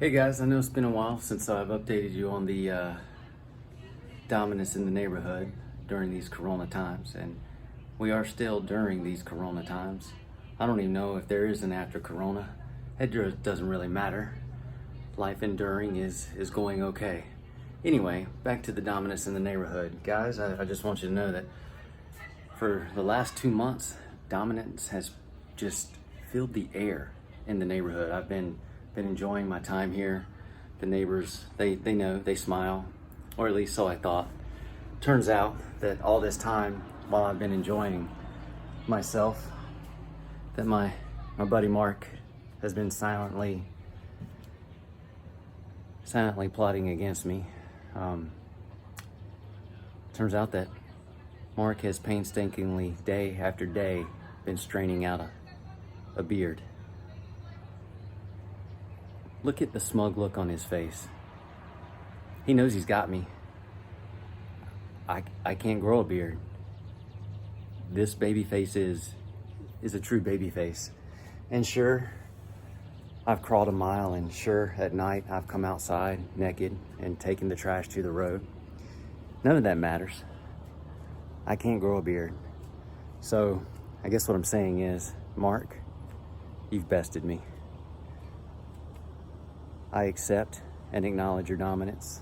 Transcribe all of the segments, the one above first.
Hey guys, I know it's been a while since I've updated you on the dominance in the neighborhood during these Corona times, and we are still during these Corona times. I don't even know if there is an after Corona. It doesn't really matter. Life enduring is going okay. Anyway, back to the dominance in the neighborhood. Guys, I just want you to know that for the last 2 months, dominance has just filled the air in the neighborhood. I've been enjoying my time here. The neighbors, they know, they smile, or at least so I thought. Turns out that all this time, while I've been enjoying myself, that my buddy Mark has been silently plotting against me. Turns out that Mark has painstakingly, day after day, been straining out a beard. Look at the smug look on his face. He knows he's got me. I can't grow a beard. This baby face is a true baby face. And sure, I've crawled a mile, and sure, at night I've come outside naked and taken the trash to the road. None of that matters. I can't grow a beard. So I guess what I'm saying is, Mark, you've bested me. I accept and acknowledge your dominance.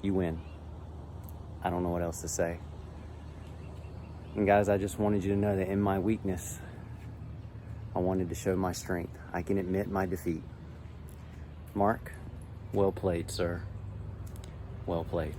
You win. I don't know what else to say. And guys, I just wanted you to know that in my weakness, I wanted to show my strength. I can admit my defeat. Mark, well played, sir. Well played.